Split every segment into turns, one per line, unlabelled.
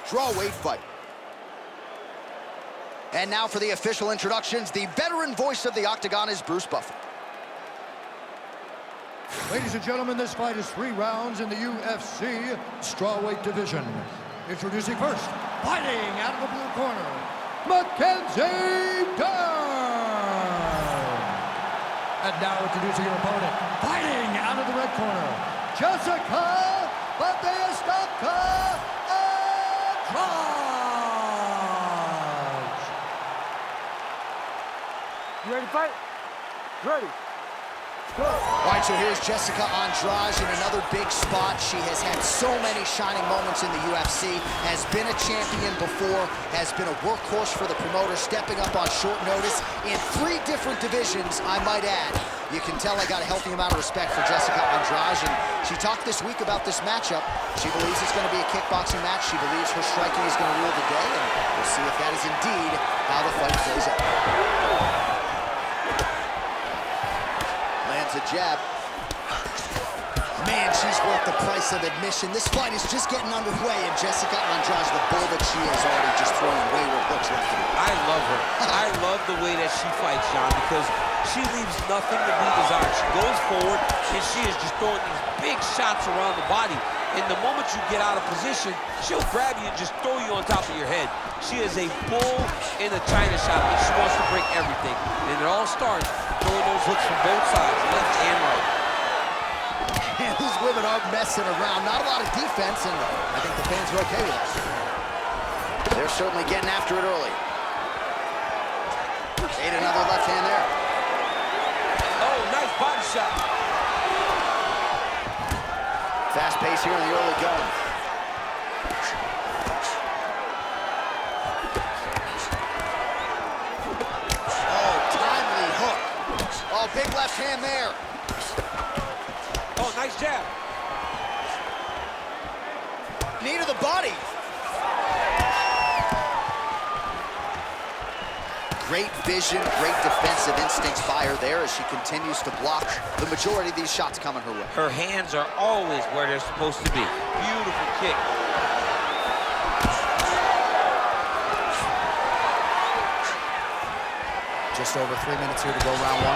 strawweight fight. And now for the official introductions, the veteran voice of the Octagon is Bruce Buffer.
Ladies and gentlemen, this fight is 3 rounds in the UFC strawweight division. Introducing first, fighting out of the blue corner, Mackenzie Dern. And now introducing your opponent, fighting out of the red corner, Jessica Andrade.
You ready to fight? Ready.
All right, so here's Jessica Andrade in another big spot. She has had so many shining moments in the UFC, has been a champion before, has been a workhorse for the promoter, stepping up on short notice in 3 different divisions, I might add. You can tell I got a healthy amount of respect for Jessica Andrade, and she talked this week about this matchup. She believes it's going to be a kickboxing match. She believes her striking is going to rule the day, and we'll see if that is indeed how the fight plays out. A jab. Man, she's worth the price of admission. This fight is just getting underway, and Jessica Andrade, the bull that she is, already just throwing wayward hooks left and right.
I love her. I love the way that she fights, John, because she leaves nothing to be desired. She goes forward, and she is just throwing these big shots around the body. And the moment you get out of position, she'll grab you and just throw you on top of your head. She is a bull in a China shop, and she wants to break everything. And it all starts throwing those hooks from both sides, left and right.
And these women are messing around. Not a lot of defense, and I think the fans are okay with this. They're certainly getting after it early. Ate another left hand there.
Oh, nice body shot.
Fast pace here in the early going. Oh, timely hook. Oh, big left hand there.
Oh, nice jab.
Knee to the body. Great vision, great defensive instincts by her there as she continues to block the majority of these shots coming her way.
Her hands are always where they're supposed to be. Beautiful kick.
Just over 3 minutes here to go, round 1.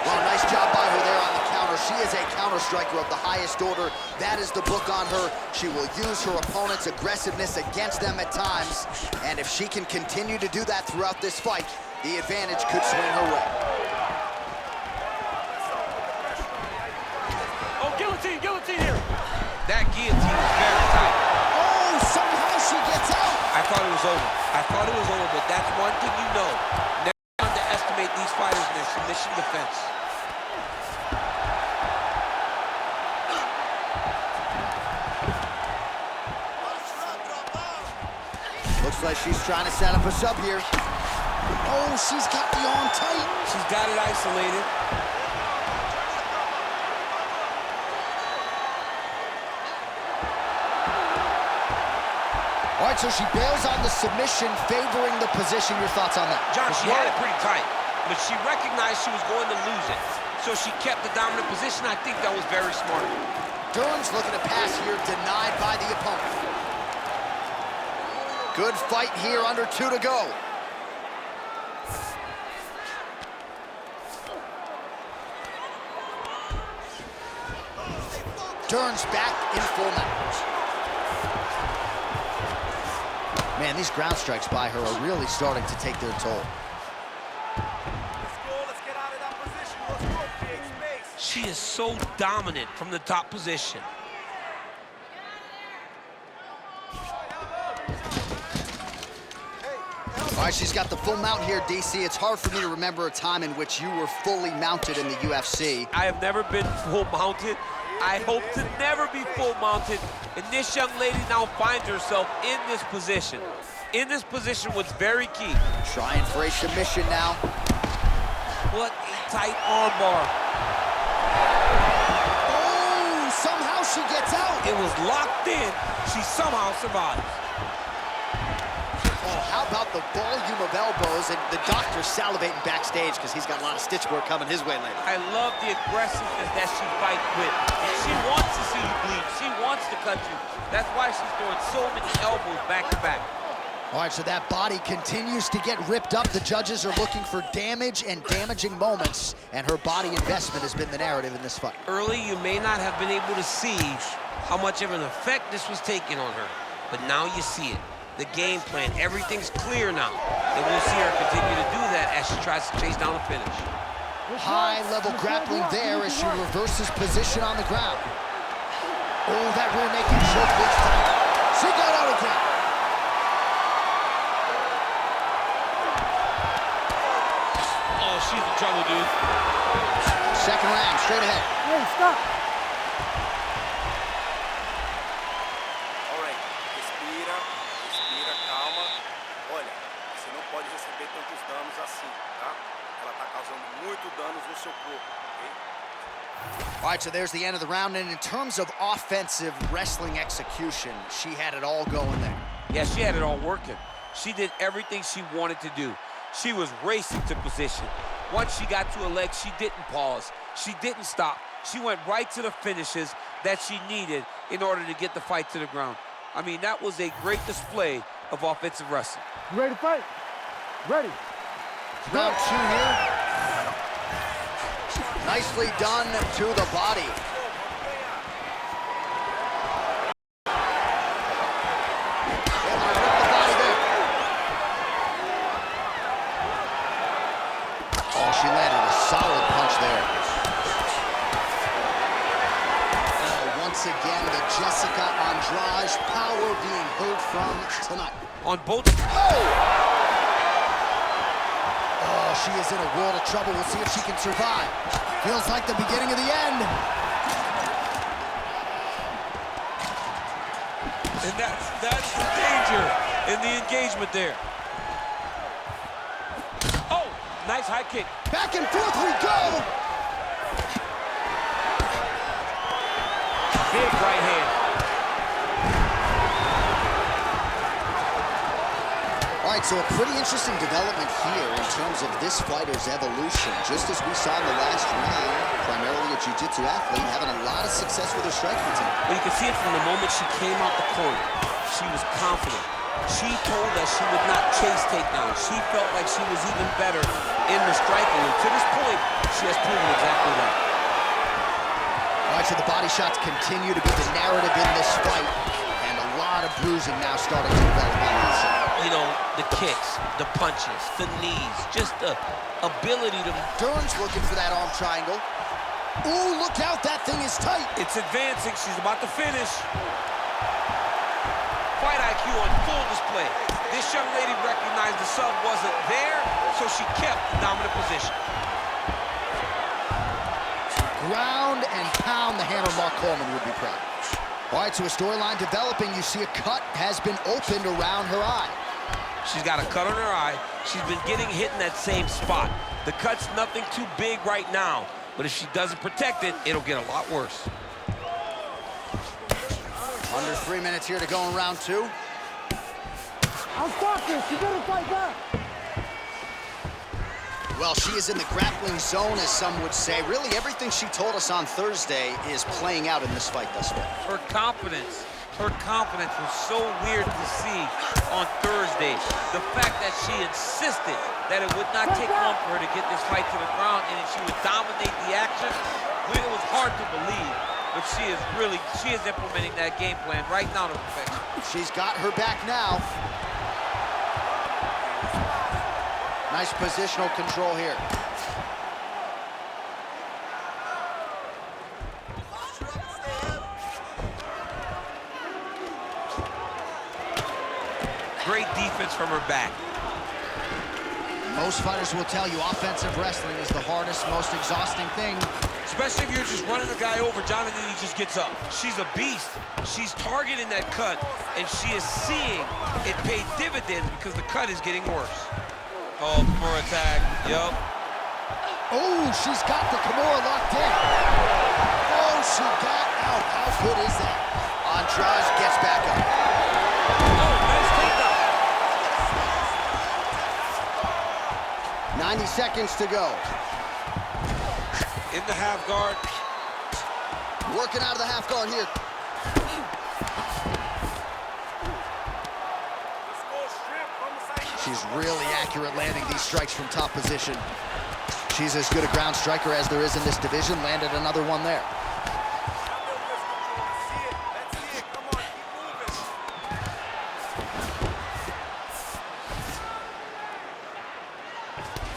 Well, nice job by her there on the counter. She is a counter striker of the highest order. That is the book on her. She will use her opponent's aggressiveness against them at times. And if she can continue to do that throughout this fight, the advantage could swing her way.
Oh, guillotine, guillotine here.
That guillotine is very tight.
Oh, somehow she gets out.
I thought it was over. I thought it was over, but that's one thing you know. Never underestimate these fighters in their submission defense.
Looks like she's trying to set up a sub here. Oh, she's got the arm tight.
She's got it isolated.
All right, so she bails on the submission, favoring the position. Your thoughts on that?
John, she had it pretty tight, but she recognized she was going to lose it. So she kept the dominant position. I think that was very smart.
Dern's looking to pass here, denied by the opponent. Good fight here, under 2 to go. Dern's back in full mount. Man, these ground strikes by her are really starting to take their toll.
Let's get out of that position. Let's go, create space.
She is so dominant from the top position.
All right, she's got the full mount here, DC. It's hard for me to remember a time in which you were fully mounted in the UFC.
I have never been full mounted. I hope to never be full mounted. And this young lady now finds herself in this position. In this position was very key.
Trying for a submission now.
What a tight armbar.
Oh, somehow she gets out.
It was locked in. She somehow survives.
Oh, How about the volume of elbows, and the doctor's salivating backstage because he's got a lot of stitch work coming his way later.
I love the aggressiveness that she fights with. She wants to see you bleed. She wants to cut you. That's why she's throwing so many elbows back to back.
All right, so that body continues to get ripped up. The judges are looking for damage and damaging moments, and her body investment has been the narrative in this fight.
Early, you may not have been able to see how much of an effect this was taking on her, but now you see it. The game plan, everything's clear now, and we'll see her continue to do that as she tries to chase down the finish.
High-level grappling there as she reverses position on the ground. Oh, that rear-naked choke looks tight. She got out again.
She's in trouble, dude.
Second round, straight ahead.
Hey, stop.
All right, respira, calma. Olha, você não pode receber tantos danos assim, tá? Ela tá causando muito danos no seu corpo, ok?
All right, so there's the end of the round, and in terms of offensive wrestling execution, she had it all going there.
Yeah, she had it all working. She did everything she wanted to do. She was racing to position. Once she got to her leg, she didn't pause. She didn't stop. She went right to the finishes that she needed in order to get the fight to the ground. I mean, that was a great display of offensive wrestling.
You ready to fight? Ready.
Round two here. Nicely done to the body. She landed a solid punch there. Once again, the Jessica Andrade power being heard from tonight.
On both.
Oh, she is in a world of trouble. We'll see if she can survive. Feels like the beginning of the end.
And that's the danger in the engagement there. Oh, nice high kick.
Back and forth we go.
Big right hand.
All right, so a pretty interesting development here in terms of this fighter's evolution. Just as we saw in the last round, primarily a jiu-jitsu athlete, having a lot of success with her striking routine.
Well, you can see it from the moment she came out the corner. She was confident. She told us she would not chase takedowns. She felt like she was even better in the striking. And to this point, she has proven exactly that.
All right, so the body shots continue to be the narrative in this fight. And a lot of bruising now starting to develop on the inside.
You know, the kicks, the punches, the knees, just the ability to...
Dern's looking for that arm triangle. Ooh, look out, that thing is tight.
It's advancing, she's about to finish. Fight IQ on full display. This young lady recognized the sub wasn't there, so she kept the dominant position.
Ground and pound, the hammer Mark Coleman would be proud. All right, so a storyline developing. You see a cut has been opened around her eye.
She's got a cut on her eye. She's been getting hit in that same spot. The cut's nothing too big right now, but if she doesn't protect it, it'll get a lot worse.
Under 3 minutes here to go in round two.
I'll stop this. You better fight back.
Well, she is in the grappling zone, as some would say. Really, everything she told us on Thursday is playing out in this fight thus far.
Her confidence was so weird to see on Thursday. The fact that she insisted that it would not take long for her to get this fight to the ground and that she would dominate the action, it was hard to believe. But she is implementing that game plan right now to perfection.
She's got her back now. Nice positional control here.
Great defense from her back.
Most fighters will tell you offensive wrestling is the hardest, most exhausting thing.
Especially if you're just running the guy over, Jonathan, he just gets up. She's a beast. She's targeting that cut, and she is seeing it pay dividends because the cut is getting worse. Oh, for attack. Yup.
Oh, she's got the Kimura locked in. Oh, she got out. How good is that? Andrade gets back up.
Oh, nice takedown.
90 seconds to go.
In the half guard.
Working out of the half guard here. She's really accurate landing these strikes from top position. She's as good a ground striker as there is in this division. Landed another one there.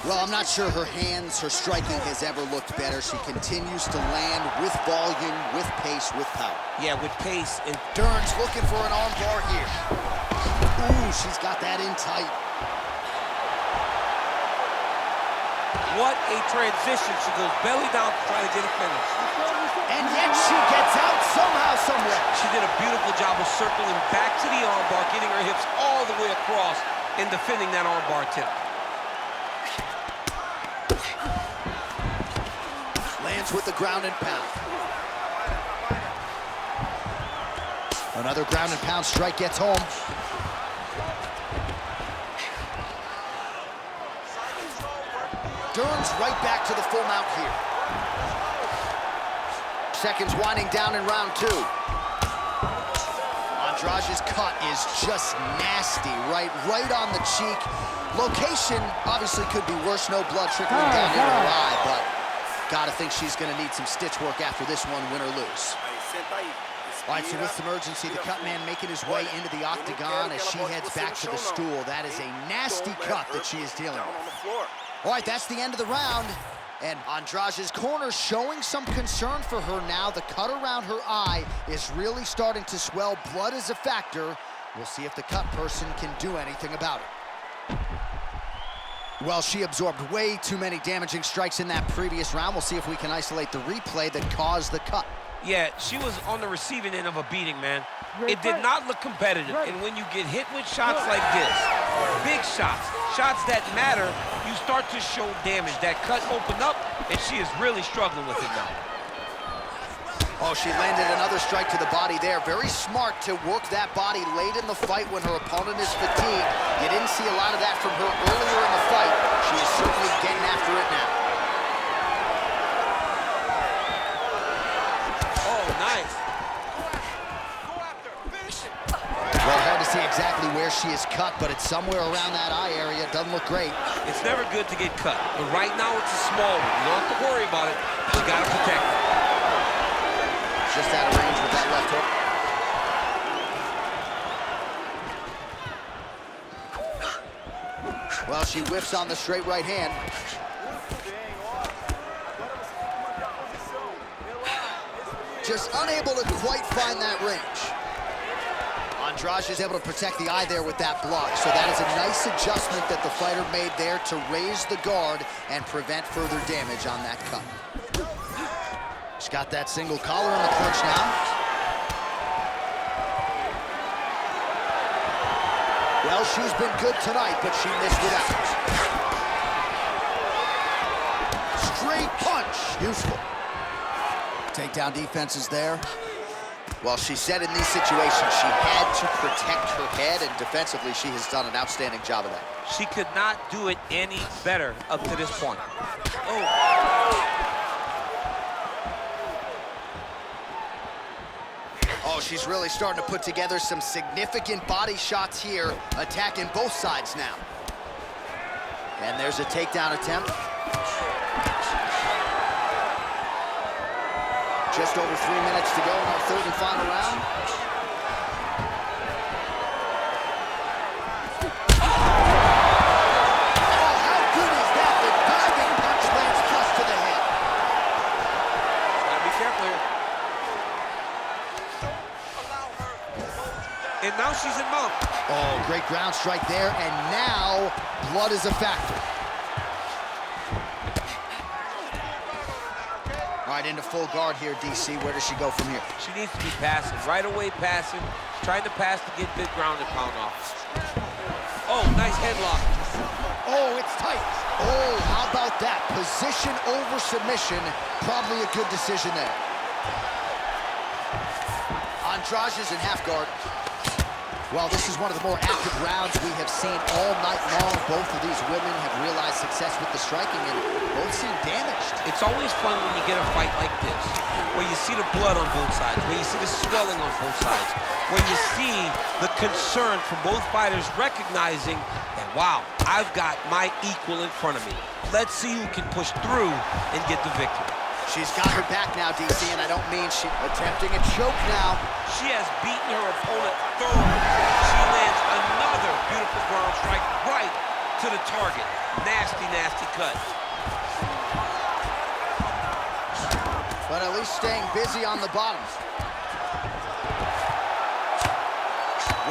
Well, I'm not sure her hands, her striking has ever looked better. She continues to land with volume, with pace, with power.
Yeah, with pace. And
Dern's looking for an arm bar here. Ooh, she's got that in tight.
what a transition. She goes belly down to try to get a finish.
And yet she gets out somehow, somewhere.
She did a beautiful job of circling back to the armbar, getting her hips all the way across and defending that armbar tip.
Lands with the ground and pound. Another ground and pound strike gets home. Dern's right back to the full mount here. Seconds winding down in round two. Andrade's cut is just nasty, right on the cheek. Location obviously could be worse, no blood trickling down into her eye, but gotta think she's gonna need some stitch work after this one, win or lose. All right, so with some urgency, the cut man making his way into the octagon as she heads back to the stool. That is a nasty cut that she is dealing with. All right, that's the end of the round. And Andrade's corner showing some concern for her now. The cut around her eye is really starting to swell. Blood is a factor. We'll see if the cut person can do anything about it. Well, she absorbed way too many damaging strikes in that previous round. We'll see if we can isolate the replay that caused the cut.
Yeah, she was on the receiving end of a beating, man. It did not look competitive. And when you get hit with shots like this, big shots, shots that matter, you start to show damage. That cut opened up, and she is really struggling with it now.
Oh, she landed another strike to the body there. Very smart to work that body late in the fight when her opponent is fatigued. You didn't see a lot of that from her earlier in the fight. She is certainly getting after it now.
Oh, nice.
Well, hard to see exactly where she is cut, but it's somewhere around that eye area. Doesn't look great.
It's never good to get cut, but right now it's a small one. You don't have to worry about it. You got to protect it.
Just out of range with that left hook. Well, she whiffs on the straight right hand. Just unable to quite find that range. Andrade is able to protect the eye there with that block. So that is a nice adjustment that the fighter made there to raise the guard and prevent further damage on that cut. She's got that single collar on the clinch now. Well, she's been good tonight, but she missed it out. Straight punch, useful. Takedown defense is there. Well, she said in these situations she had to protect her head, and defensively she has done an outstanding job of that.
She could not do it any better up to this point. Oh.
Oh, she's really starting to put together some significant body shots here, attacking both sides now. And there's a takedown attempt. Just over 3 minutes to go in our third and final round. Oh, how good is that? The diving punch lands flush to the head.
Gotta be careful here. And now she's in mount.
Oh, great ground strike there, and now blood is a factor. All right, into full guard here, DC. Where does she go from here?
She needs to be passing, right away passing, trying to pass to get the ground and pound off. Oh, nice headlock.
Oh, it's tight. Oh, how about that? Position over submission. Probably a good decision there. Andrade is in half guard. Well, this is one of the more active rounds we have seen all night long. Both of these women have realized success with the striking, and both seem damaged.
It's always fun when you get a fight like this, where you see the blood on both sides, where you see the swelling on both sides, where you see the concern from both fighters recognizing that, wow, I've got my equal in front of me. Let's see who can push through and get the victory.
She's got her back now, DC, and I don't mean she attempting a choke now.
She has beaten her opponent thoroughly. She lands another beautiful ground strike right to the target. Nasty, nasty cut.
But at least staying busy on the bottom.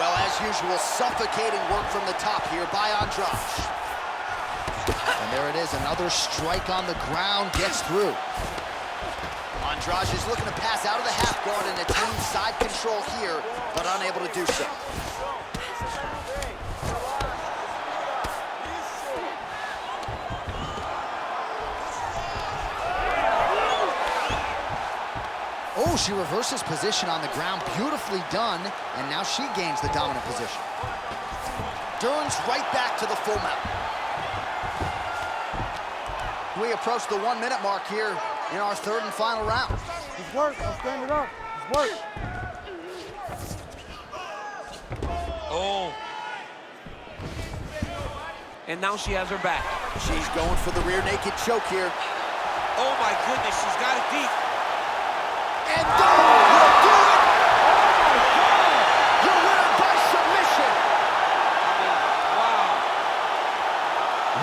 Well, as usual, suffocating work from the top here by Andrade. And there it is, another strike on the ground, gets through. Andrade is looking to pass out of the half guard and attain side control here, but unable to do so. Oh, she reverses position on the ground, beautifully done, and now she gains the dominant position. Dern's right back to the full mount. We approach the 1 minute mark here in our third and final round.
It's work. I'm standing up. It's work.
Oh. And now she has her back.
She's going for the rear naked choke here.
Oh my goodness, she's got it deep.
And Dern will do it! Your winner by submission!
Wow.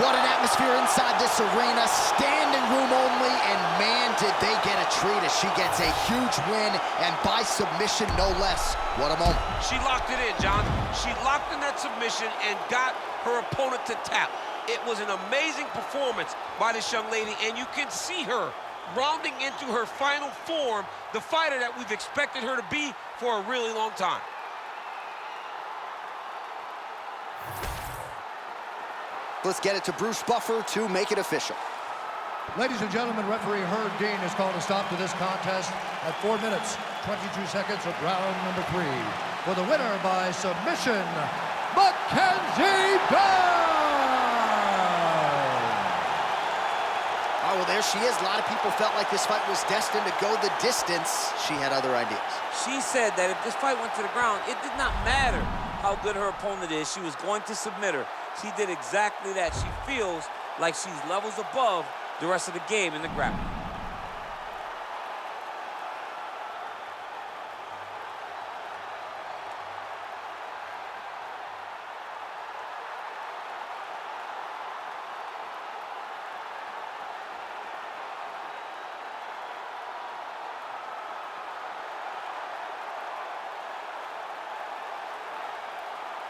What an atmosphere inside this arena. Standing room only, and man, did they get a treat as she gets a huge win, and by submission, no less. What a moment.
She locked it in, John. She locked in that submission and got her opponent to tap. It was an amazing performance by this young lady, and you can see her rounding into her final form, the fighter that we've expected her to be for a really long time.
Let's get it to Bruce Buffer to make it official.
Ladies and gentlemen, referee Herb Dean has called a stop to this contest at 4 minutes, 22 seconds of round number 3. For the winner by submission, Mackenzie Dern!
Oh, well, there she is. A lot of people felt like this fight was destined to go the distance. She had other ideas.
She said that if this fight went to the ground, it did not matter how good her opponent is. She was going to submit her. She did exactly that. She feels like she's levels above the rest of the game in the grappling.